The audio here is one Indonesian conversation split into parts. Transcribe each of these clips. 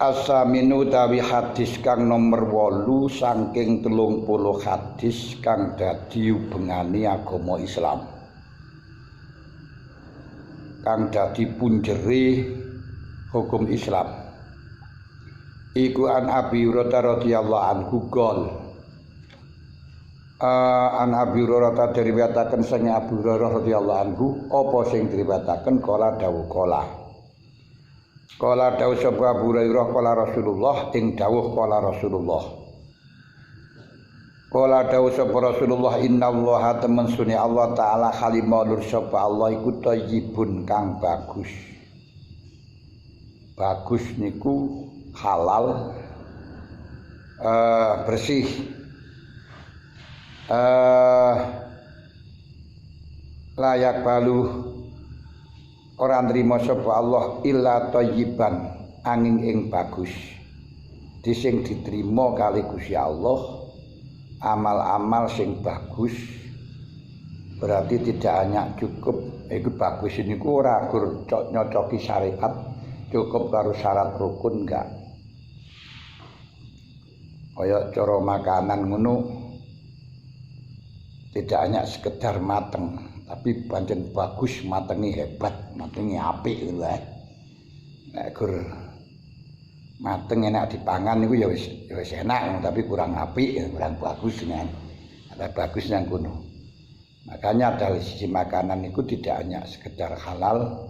Asaminu tawi hadis kang nomor 8 saking 30 hadis kang dadi hubengane agama Islam, kang dadi punjere hukum Islam. Iku an Abi Hurairah radhiyallahu anhu qol. An Abi Hurairah diriwayataken saking Abu Hurairah radhiyallahu anhu apa sing diriwayataken kala dawuh Kala dawuh sapa Abu Hurairah kala Rasulullah ing dawuh kala Rasulullah. Kala dawuh sapa Rasulullah innallaha temen sunni Allah taala khalimul sapa Allah iku thayyibun kang bagus. Bagus niku halal, bersih, layak balu ora nrimo sapa Allah illa thayyiban angin ing bagus. Dising diterima kali Gusti Allah amal-amal sing bagus. Berarti tidak hanya cukup iku bagus niku ora gur nyocoki syariat, cukup karo syarat rukun enggak. Kaya cara makanan ngono tidak hanya sekedar mateng, tapi pancen bagus, matenge hebat, matenge apik gitu kan. Nek gur mateng enak dipangan niku ya wis enak, tapi kurang apik, kurang bagus kan. Ada bagus nang kono. Makanya dari sisi makanan niku tidak hanya sekedar halal,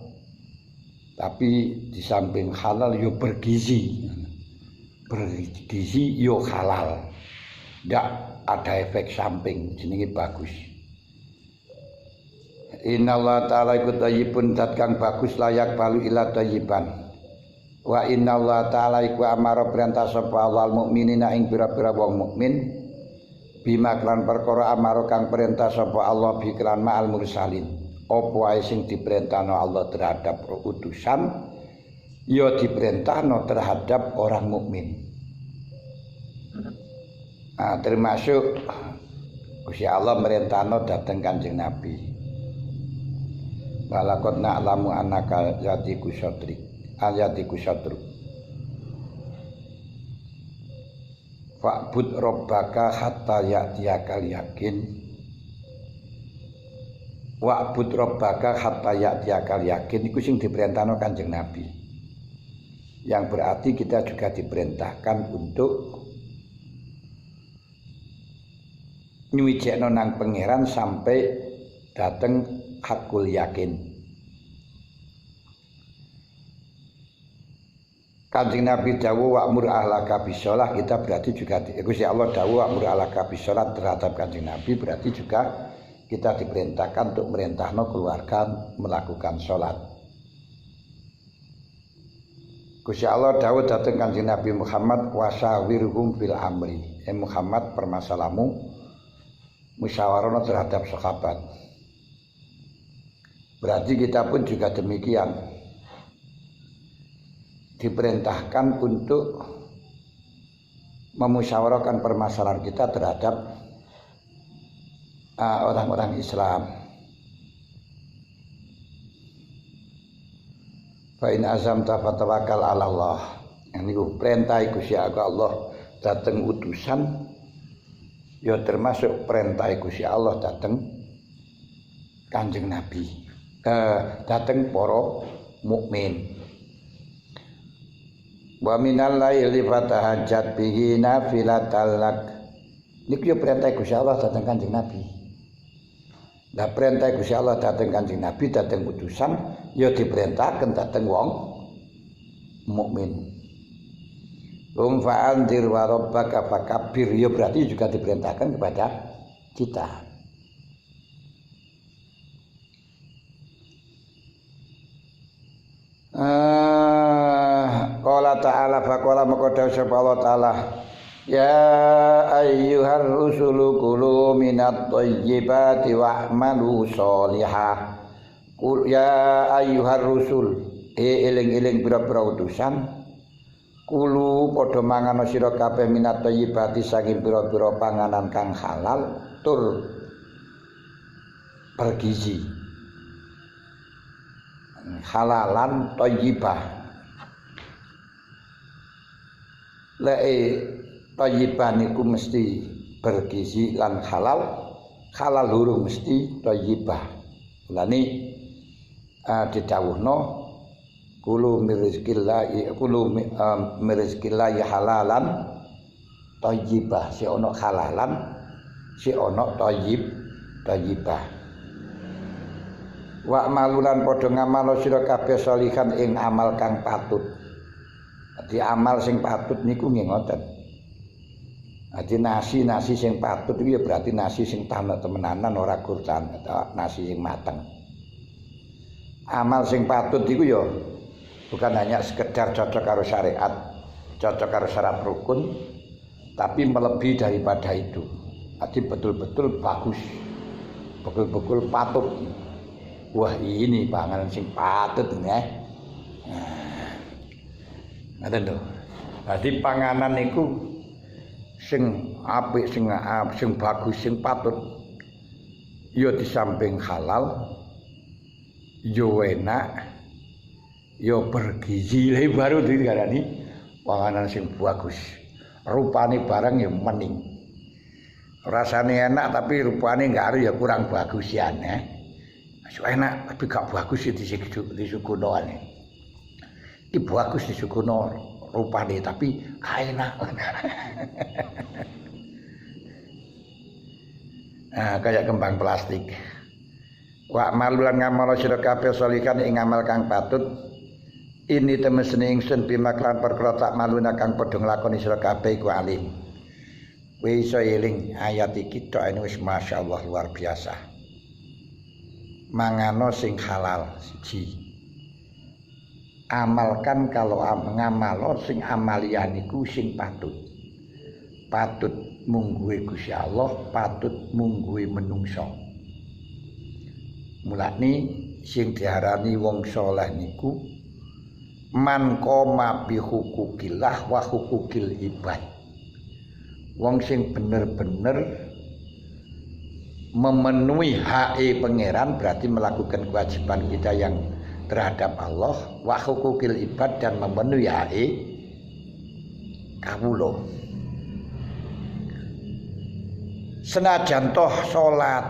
tapi di samping halal yo bergizi. Bergizi yo halal. Ndak ada efek samping, jenenge bagus. Innallaha ta'ala iku thayyibun zat kang bagus layak balu ila thayyiban. Wa innallaha ta'ala iku amara perintah sapa Allah mukminina ing pira-pira wong mukmin bima kelan perkara amara kang perintah sapa Allah bi kelan ma'al mursalin. Apa wae sing diperintahno Allah terhadap utusan ya diperintahno terhadap orang mukmin. Nah, termasuk Gusti Allah merintahno dhateng Kanjeng Nabi. Walaqad na'lamu annaka yatiku syadrik ayatiku syadruk. Fa'bud rabbaka hatta ya'tiyakal yakin. Wa'bud rabbaka hatta ya'tiyakal yakin iku sing diperintahno Kanjeng Nabi. Yang berarti kita juga diperintahkan untuk nyuwijekno nang pangeran sampai dateng hakul yakin. Kanjeng Nabi dawuh wa'mur ahlaka bisolah, kita berarti juga Gusti Allah dawuh wa'mur ahlaka bisolah terhadap Kanjeng Nabi, berarti juga kita diperintahkan untuk merintahno keluarga melakukan sholat. Gusti Allah dawuh dhateng Kanjeng Nabi Muhammad wasawirhum fil amri. Muhammad permasalamu musyawarah terhadap sahabat. Berarti kita pun juga demikian, diperintahkan untuk memusyawarahkan permasalahan kita terhadap orang-orang Islam. Fa in azamta fatawakkal 'ala Allah. Niku perintah Gusti Allah dateng utusan ya termasuk perintah Gusti Allah dateng Kanjeng Nabi. Dateng para mukmin. Wa minal laili fatahajjat bihi nafilatan lak. Niku ya perintah Gusti Allah dateng Kanjeng Nabi. Lah perintah Gusti Allah dateng Kanjeng Nabi dateng utusan ya diperintahkan dateng wong mukmin. Fa'anzir wa rabbaka fakabbir ya berarti juga diperintahkan kepada kita. Qala ta'ala faqala maqada sapa Allah ta'ala ya ayyuhar rusulu kulu minat thayyibati wa'malu sholihah. Ya ayyuhar rusul eling-eling pira-pira utusan kulu padha mangan sira kabeh minat thayyibati saking pira-pira panganan kang halal tur bergizi. Halalan thayyibah Leke thayyiban iku mesti bergizi lan halal, halal hurung mesti thayyibah. Mulane didhawuhna kulu mirizqillahi halalan thayyibah, si ana halalan, si ana thayyibah. Wa malulan padha ngamal sira kabeh salihan ing amal kang patut. Dadi amal sing patut niku nggih ngoten. Dadi nasi sing patut itu ya berarti nasi sing tanek temenanan ora kurcan, nasi sing mateng. Amal sing patut iku ya bukan hanya sekedar cocok karo syariat, cocok karo syarat rukun, tapi melebihi daripada itu. Jadi betul-betul bagus, betul-betul patut. Wah ini panganan sing patut nih. Ngaten lho. Dadi panganan niku sing apik, sing bagus, sing patut ya di samping halal, yo enak, yo bergizi, baru diarani panganan sing bagus. Rupane barang ya mending. Rasane enak tapi rupane enggak ya kurang bagusian ya. Enak tapi gak bagus disuguhno ane. Iki bagus disuguhno rupane tapi gak enak. Nah, kayak kembang plastik. Wa malulan ngamal sira kabeh salikan ing amal kang patut. Ini temesne ingsun bimaklan perkara tak maluna kang padha nglakoni sira kabeh iku alim. Kowe iso eling ayat iki tok wis masyaallah luar biasa. Mangano sing halal siji. Amalkan kalau ngamalo sing amalian iku sing patut. Patut mungguhe Gusti Allah, patut mungguhe menungso. Mulane sing diarani wong saleh niku man qoma bi hukukillah wa hukukil ibad. Wong sing bener-bener memenuhi hak pangeran berarti melakukan kewajiban kita yang terhadap Allah, wa hukukil ibad dan memenuhi hak kawula. Senajan toh salat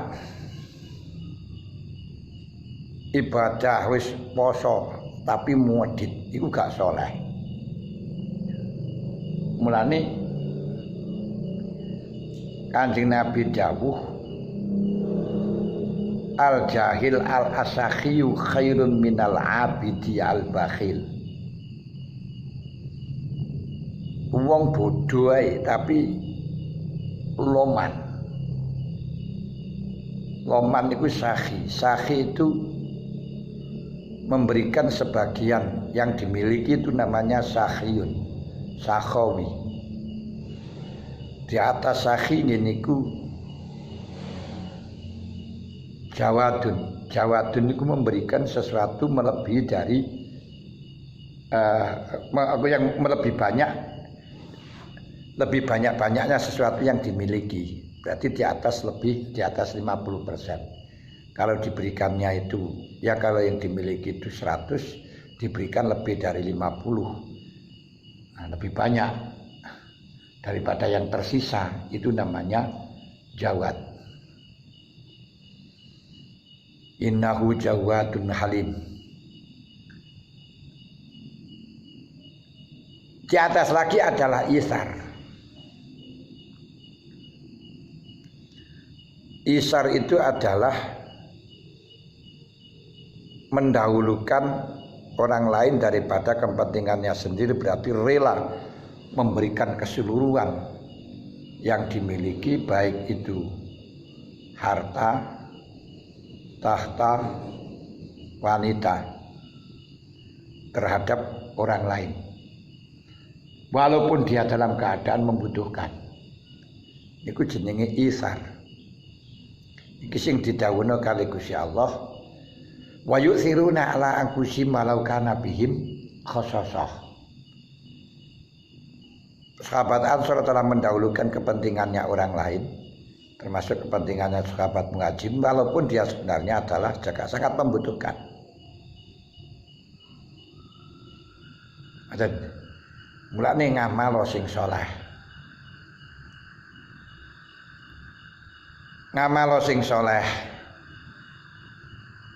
ibadah wis poso tapi muedit iku gak saleh. Mulane Kanjeng Nabi dawuh al jahil al asakhiyu khairun minal abidi al bakhil. Wong bodoh ae tapi loman. Loman itu sakhi. Sakhi itu memberikan sebagian yang dimiliki itu namanya sakhiyun, sakhawi. Di atas sakhi niku Jawadun itu memberikan sesuatu melebihi dari yang lebih banyak-banyaknya sesuatu yang dimiliki. Berarti di atas 50%. Kalau diberikannya itu, ya kalau yang dimiliki itu 100, diberikan lebih dari 50. Nah, lebih banyak daripada yang tersisa, itu namanya jawad. Innahu jawadun halim. Di atas lagi adalah isar. Isar itu adalah mendahulukan orang lain daripada kepentingannya sendiri, berarti rela memberikan keseluruhan yang dimiliki, baik itu harta, tahta, wanita, terhadap orang lain walaupun dia dalam keadaan membutuhkan. Iku jenenge isar. Iki sing didhawuhna kali Gusti Allah, wa yu'thiruna ala anfusihim walau kana bihim khassasah. Sahabat Ansor telah mendahulukan kepentingannya orang lain, termasuk kepentingannya sahabat Muhajir, walaupun dia sebenarnya adalah juga sangat membutuhkan. Mulane ngamal sing saleh. Ngamal sing saleh.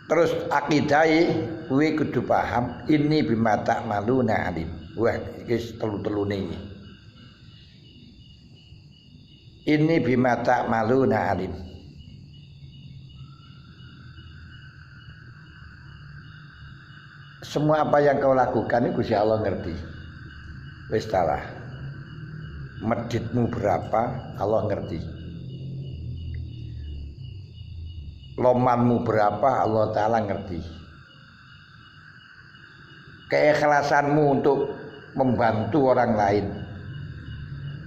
Terus akidai kuwi kudu paham ini bima ta'maluna alim. Wah, iki telu-telune iki. Ini bima ta'maluna alim. Semua apa yang kau lakukan itu Gusti Allah ngerti. Wis talah. Meditmu berapa Allah ngerti. Lomanmu berapa Allah Ta'ala ngerti. Keikhlasanmu untuk membantu orang lain,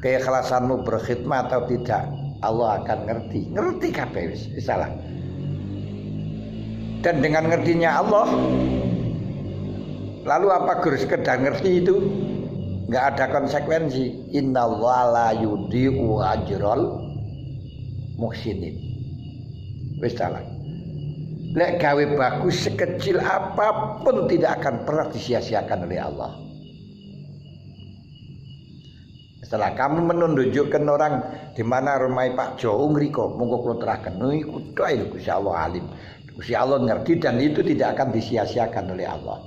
keikhlasanmu berkhidmat atau tidak Allah akan ngerti. Ngerti kabeh wis salah. Dan dengan ngertinya Allah, lalu apa gur sekedar ngerti itu nggak ada konsekuensi. Innallaha la yudhi'u ajral muhsinin. Wis salah. Lek gawe bagus sekecil apapun tidak akan pernah disia-siakan oleh Allah. Setelah kamu menunjukkan orang di mana rumah Pak Jo ngriko, monggo kula teraken niku tok lho Gusti Allah alim. Gusti Allah ngerti dan itu tidak akan disia-siakan oleh Allah.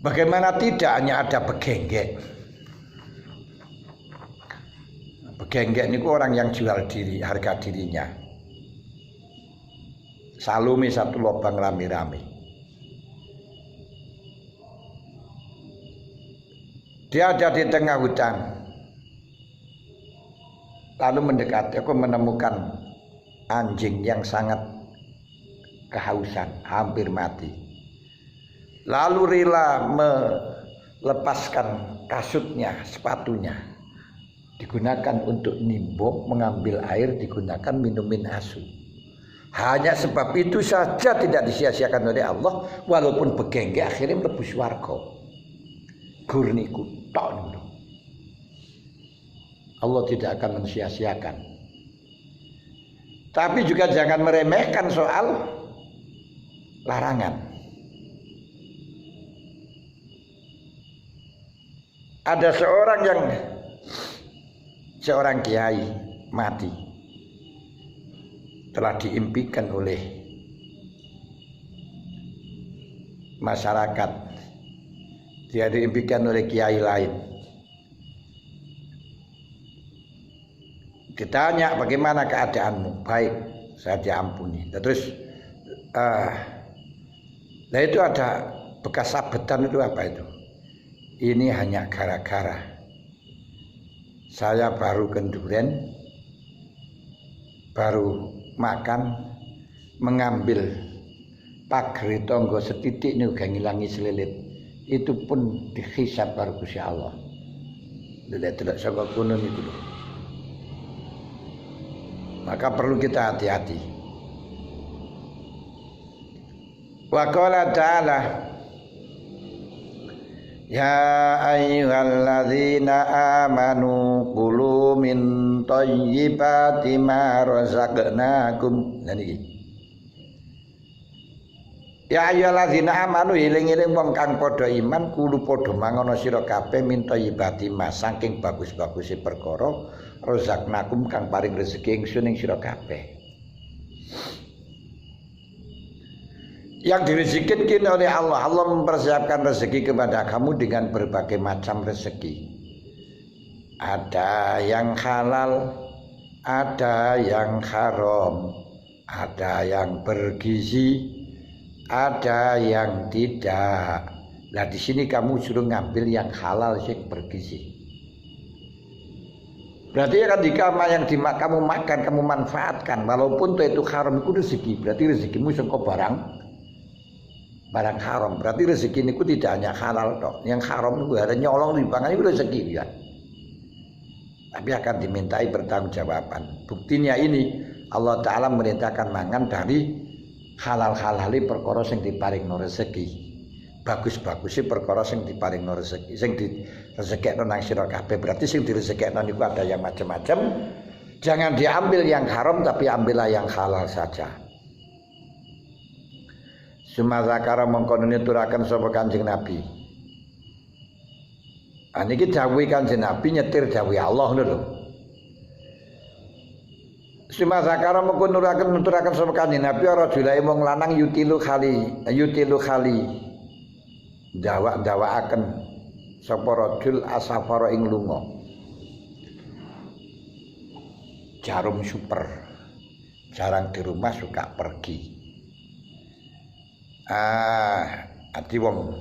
Bagaimana tidak hanya ada begenggek. Begenggek niku orang yang jual diri, harga dirinya. Salumi satu lubang rame-rame. Dia ada di tengah hutan. Lalu mendekati, aku menemukan anjing yang sangat kehausan, hampir mati. Lalu rela melepaskan kasutnya, sepatunya. Digunakan untuk nimbok, mengambil air, digunakan minumin asu. Hanya sebab itu saja tidak disia-siakan oleh Allah, walaupun begenggek akhirnya mlebu swarga. Gur niku tok. Allah tidak akan mensia-siakan. Tapi juga jangan meremehkan soal larangan. Ada seorang kiai mati, telah diimpikan oleh masyarakat, dia diimpikan oleh kiai lain. Ditanya bagaimana keadaanmu? Baik, saya diampuni. Terus nah itu ada bekas sabetan, itu apa itu? Ini hanya gara-gara saya baru kenduren, baru makan, mengambil pagri tonggo setitik ini uga ngilangi selilit. Itu pun dihisab baru Gusti Allah. Delok saka kono niku lho. Maka perlu kita hati-hati. Wa qala ta'ala ya ayyuhalladzina amanu kulu min thayyibati ma razaqnakum. Nah niki. Ya ayyuhalladzina amanu eling-eling wong kang padha iman kulo padha mangono sira kabeh min thayyibati ma saking bagus-baguse perkara razaqnakum kang paring rezeki ingsun ing sira kabeh. Yang direzekikan oleh Allah. Allah mempersiapkan rezeki kepada kamu dengan berbagai macam rezeki. Ada yang halal, ada yang haram, ada yang bergizi, ada yang tidak. Nah di sini kamu suruh ngambil yang halal sih bergizi. Berarti kan jika yang kamu makan, kamu manfaatkan, walaupun itu haram itu rezeki. Berarti rezekimu sangka barang haram. Berarti rezeki niku tidak hanya halal tok. Yang haram niku ada nyolong dipangan itu rezeki ya. Tapi akan dimintai pertanggungjawaban. Buktinya ini Allah Ta'ala merintahkan mangan dari halal-halali perkara sing diparingno rezeki. Bagus-bagusé perkara sing diparingno rezeki, sing direzekekno nang sira kabeh. Berarti sing direzekekno niku ada yang macam-macam. Jangan diambil yang haram tapi ambillah yang halal saja. Sumatsakara mongko nuturaken sapa Kanjeng Nabi. Niki dawuhe Kanjeng Nabi nyetir dawuhe Allah ngono lho. Sumatsakara mongko nuturaken sapa Kanjeng Nabi rajulae wong lanang yutilu khali. Dawakaken sapa rajul asafara ing lunga. Jarum super. Jarang di rumah suka pergi. Ati wong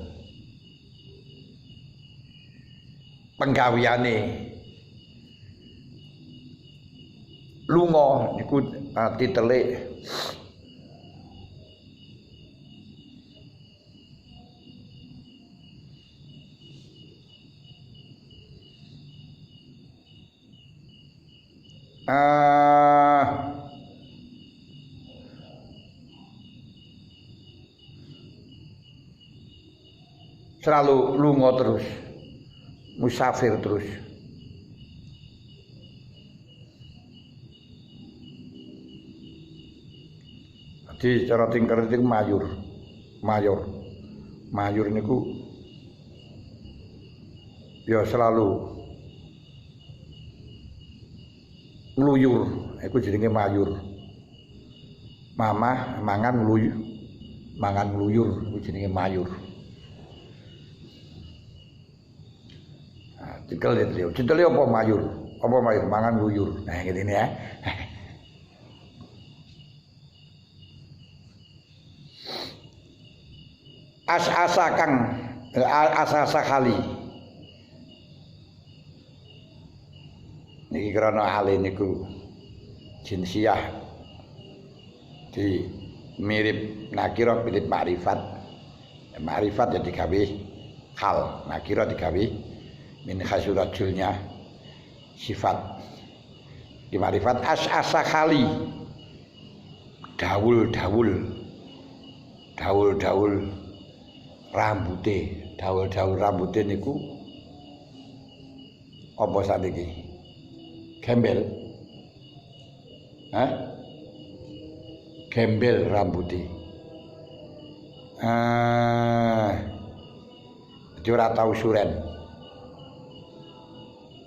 penggaweane lunga niku titele selalu lunga terus, musafir terus. Jadi cara tingkat itu mayur niku ya selalu ngluyur, iku jenenge mayur. Mamah mangan ngluyur, iku jenenge mayur. Cekel apa mayur? Apa mayur mangan luyur. Nah ngene ya. Asa kali. Niki krana hale niku jinsiyah di mirip nakira mirip makrifat. Makrifat ya digawe hal, nakira digawe min khasurajulnya sifat di marifat asa kali dawul rambute niku apa sakniki gembel gembel rambute ora tau suren.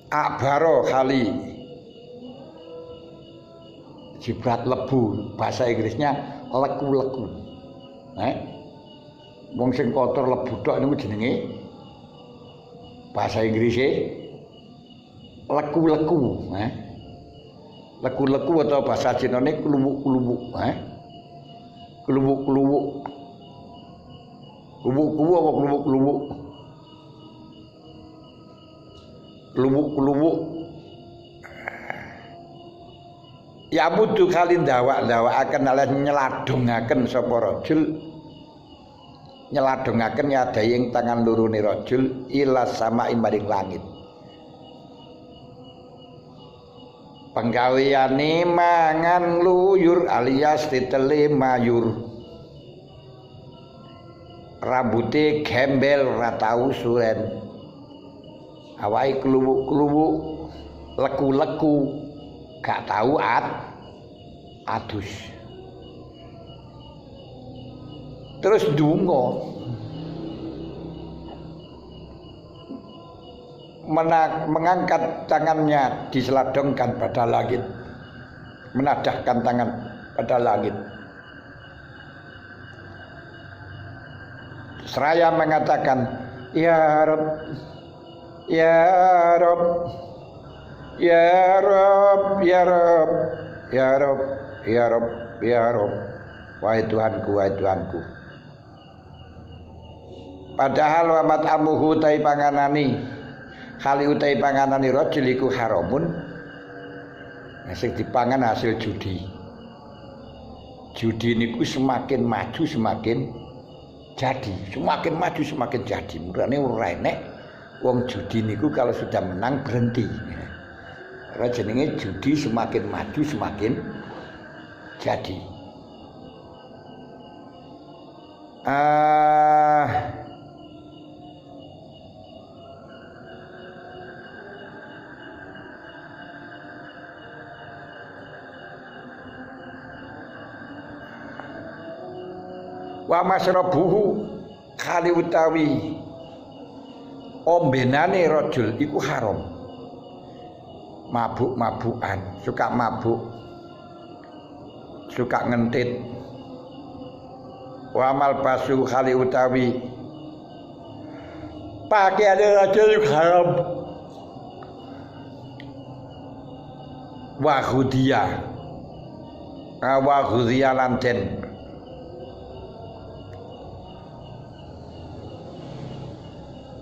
Akbaro kali jibrat lebu, bahasa Inggrisnya leku-leku. Wong sing kotor lebu tok niku jenenge bahasa Inggrisnya leku-leku. Leku-leku atau bahasa Cinane kluwuk-kluwuk. Kluwuk-kluwuk. Kluwuk-kluwuk apa kluwuk-kluwuk? Kluwuk-kluwuk ya mudu kali ndawak-ndawakaken ala nyeladongaken sapa rajul nyeladongaken yadaying tangan lurune rajul ila sama maring langit penggaweane mangan luyur alias titele mayur rambute gembel ora tau suren awake kluwuk-kluwuk leku-leku gak tahu adus terus ndonga mengangkat tangannya diseladongkan pada langit menadahkan tangan pada langit seraya mengatakan ya Rabb ya Rabb ya Rabb ya Rabb ya Rabb ya Rabb ya Rabb wahai Tuhanku padahal wamat amuhu tai panganani kali utai panganani rajul iku haramun sing dipangan hasil judi niku semakin maju semakin jadi semakin maju semakin jadi murane ora enek wong judi niku kalau sudah menang berhenti. Karena jenenge judi semakin maju semakin jadi. Wa masrabuhu kali utawi ombenane rajul iku haram. Mabuk-mabukan, suka mabuk, suka ngentit. Wa malbasu kali utawi pakaiane rajul iku haram. Wa hudiya lan den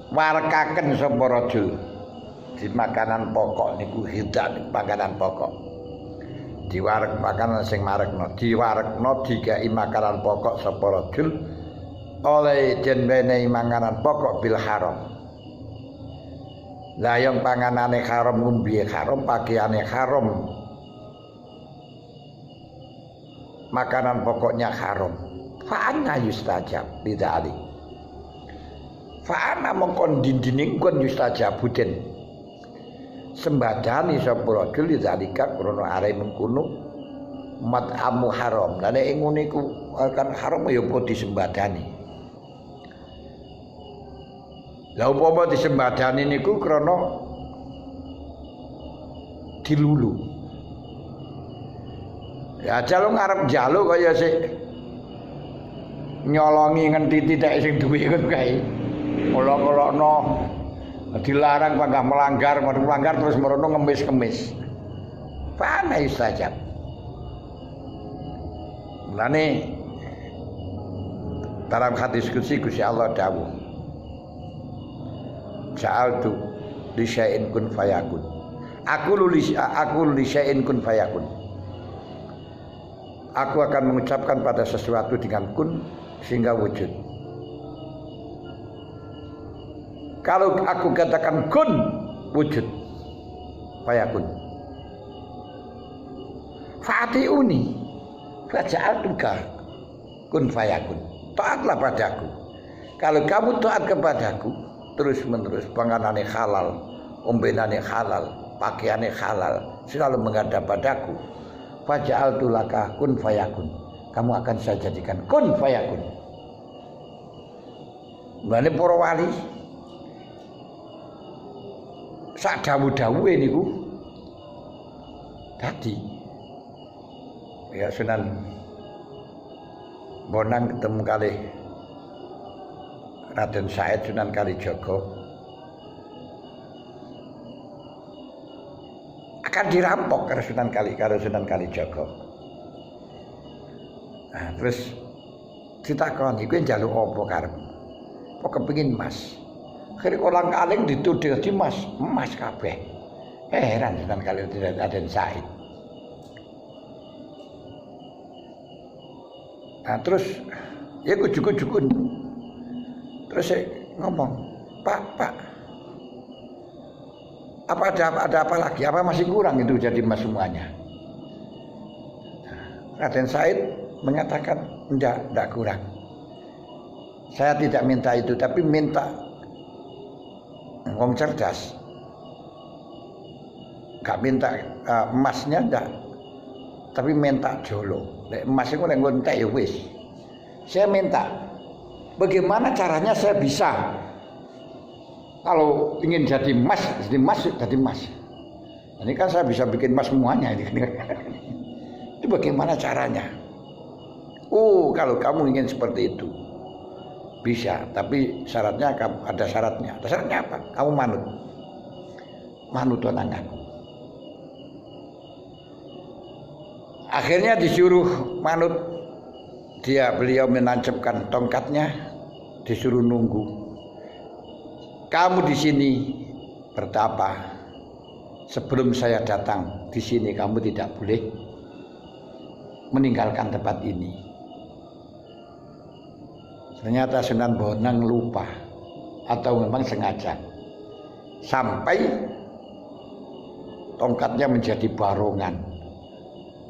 warekaken sapa rajul di makanan pokok niku hidan makanan pokok diwarek makanan sing marekno diwarekno dikai makanan pokok sapa rajul oleh den menehi makanan pokok bil haram. Lah yang panganane haram ngombe haram pakaiane haram makanan pokoknya haram fa anna yustajab bidzalik fa ana mongkon dindining kon yustajabuden sembadani sapa rajul lidzalika krana are mengkono mat'amu haram lan ing ngene iku kan haram ya apa disembadani. Lah upama disembadani niku krana dilulu. Ya jaluk ngarep jaluk kaya sik nyolongi ngentiti tek sing duwe ngono kae. Mula-mulakno dilarang panggah melanggar terus merono ngemis-kemis. Pana istajab. Mulane dalam hadis qudsi Gusti Allah dawuh Ja'altu li syai'in kun fayakun. Aku li syai'in kun fayakun. Aku akan mengucapkan pada sesuatu dengan kun sehingga wujud. Kalau aku katakan kun wujud fayakun. Fa'atiuni faja'altuka kun fayakun. Taatlah padaku. Kalau kamu taat kepadaku terus menerus panganane halal, ombenane halal, pakaiane halal, selalu menghadap padaku. Faja'altu laka kun fayakun. Kamu akan saya jadikan kun fayakun. Mane para wali sak dawuh-dawuhe niku dadi ya Sunan Bonang ketemu kali Raden Said Sunan Kalijaga akan dirampok karo Sunan Kalijaga. Nah, terus ditakoni kowe njaluk apa karepmu? Apa kepengin emas? Akhire kolang-kaling dituduh di emas kabeh. Heran Sunan Kalijaga Raden Said. Nah, terus ya kujuk-kujuk terus saya ngomong, Pak, apa ada apa lagi? Apa masih kurang itu jadi emas semuanya? Raden Said menyatakan, enggak kurang. Saya tidak minta itu, tapi minta wong cerdas. Enggak minta emasnya enggak, tapi minta jolo. Emas itu nek ngontek ya wis. Saya minta bagaimana caranya saya bisa kalau ingin jadi emas. Ini kan saya bisa bikin emas semuanya. Itu bagaimana caranya? Kalau kamu ingin seperti itu bisa, tapi syaratnya ada syaratnya. Ada syaratnya apa? Kamu manut tanganku. Akhirnya disuruh manut. Beliau menancapkan tongkatnya, disuruh nunggu. Kamu di sini bertapa. Sebelum saya datang di sini kamu tidak boleh meninggalkan tempat ini. Ternyata Sunan Bonang lupa atau memang sengaja. Sampai tongkatnya menjadi barongan.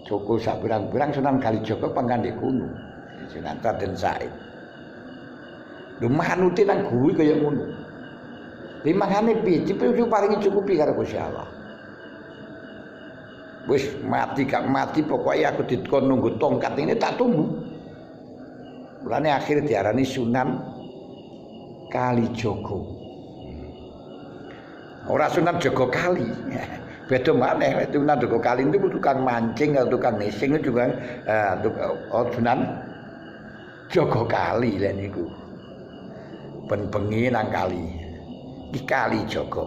Joko sak pirang-pirang Sunan Kalijaga pangandhe kuno. Sunan Raden Said. Lho manuti nang guru kaya ngono. Limangane piye? Diparingi paringi cukupi karo Gusti Allah. Wis mati gak mati pokoknya aku dikon nunggu tongkat ini tak tunggu. Mulane akhir diarani Sunan Kalijogo. Ora Sunan Jogo Kali. Beda maneh Sunan Jogo Kali itu tukang mancing atau tukang ngising itu juga Sunan Jogo Kali lek niku. Ben bengi nang kali. Iki Kali Jogo.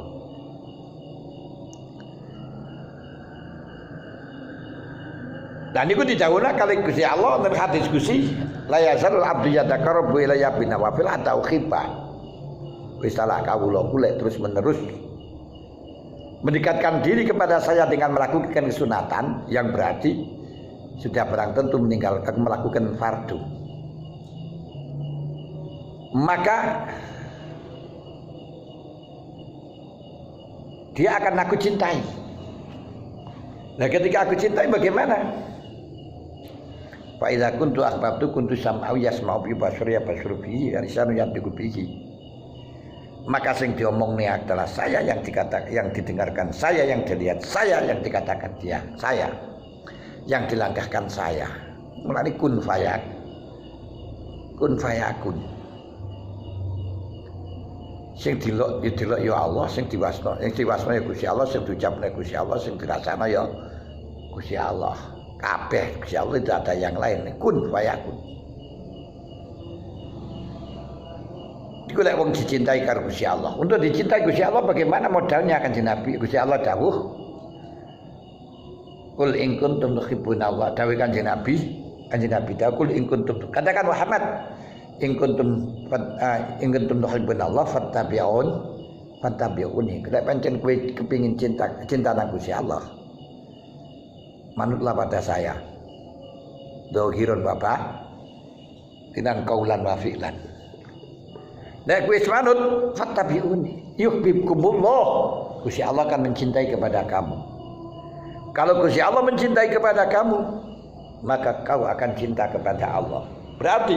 Dan niku didhawuhna kali Gusti Allah ning hadis Gusti la yazalul abdu yataqarrabu ilayya bin nawafil hatta uhibba. Wis salah kawula kula terus menerus mendekatkan diri kepada saya dengan melakukan kesunatan yang berarti sudah barang tentu meninggalkan melakukan fardu. Maka dia akan aku cintai. Nah ketika aku cintai bagaimana? Fa idza kuntu ahbabtu kuntu sam'au yasma'u bi basri basru bihi lisanu yantiqu bihi. Maka sing diomongne adalah saya yang dikatakan, yang didengarkan saya, yang dilihat saya, yang dikatakan dia saya, yang dilangkahkan saya. Mulane kun fayakun. Sing dilok ya Allah, sing diwasna ya Gusti Allah, sing diucapne Gusti Allah, sing dirasakno ya Gusti Allah. Kabeh Gusti Allah tidak ada yang lain. Kun fayakun. Iku lek wong dicintai karo Gusti Allah. Untuk dicintai Gusti Allah bagaimana modalnya Kanjeng Nabi? Gusti Allah dawuh, "Qul in kuntum tuhibbunallah." Dawuh Kanjeng Nabi dawuh, "Qul in kuntum." Katakan Muhammad, "In kuntum tuhibbunallah fattabi'uni." Lek pancen kowe kepengin cinta nang Gusti Allah, manutlah pada saya. Dohirun bapak tinan kaulan wa fi'lan. Nek kowe manut fattabi'uni yuhibbukumullah. Gusti Allah akan mencintai kepada kamu. Kalau Gusti Allah mencintai kepada kamu, maka kau akan cinta kepada Allah. Berarti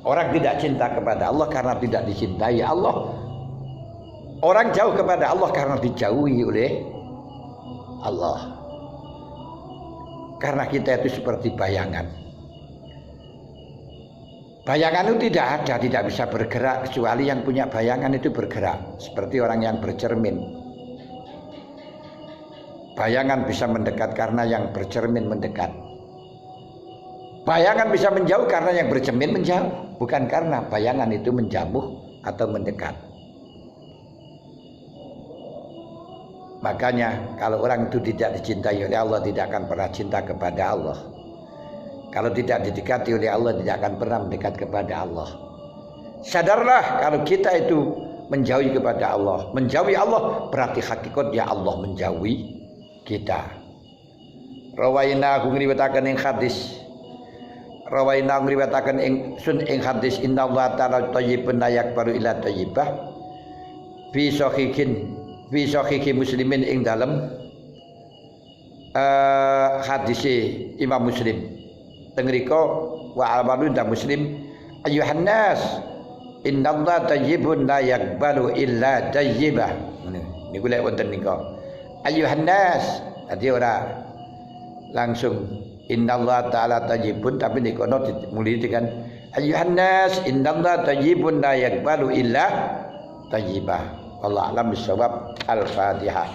orang tidak cinta kepada Allah karena tidak dicintai Allah. Orang jauh kepada Allah karena dijauhi oleh Allah. Karena kita itu seperti bayangan. Bayangan itu tidak ada, tidak bisa bergerak kecuali yang punya bayangan itu bergerak. Seperti orang yang bercermin. Bayangan bisa mendekat karena yang bercermin mendekat. Bayangan bisa menjauh karena yang bercermin menjauh. Bukan karena bayangan itu menjauh atau mendekat. Makanya kalau orang itu tidak dicintai oleh Allah, tidak akan pernah cinta kepada Allah. Kalau tidak didekati oleh Allah, tidak akan pernah mendekat kepada Allah. Sadarlah kalau kita itu menjauhi kepada Allah, menjauhi Allah berarti hakikatnya Allah menjauhi kita. Rawaina ngriwataken ing hadis. Rawaina ngriwataken ing sun ing hadis innallaha ta'ala thayyibun la yakbaru illa thayyibah. Fi sahihi muslimin ing dalem hadise Imam Muslim. Tengrika wa al-malu da Muslim ayuhan nas innallaha thayyibun la yakbalu illa thayyibah. Niku lek wonten nika. Ayuhan nas dadi ora langsung innallaha ta'ala thayyibun tapi dikono dimulai dengan ayuhan nas innallaha thayyibun la yakbalu illa thayyibah. Allah alam bisawab. Al-Fatihah.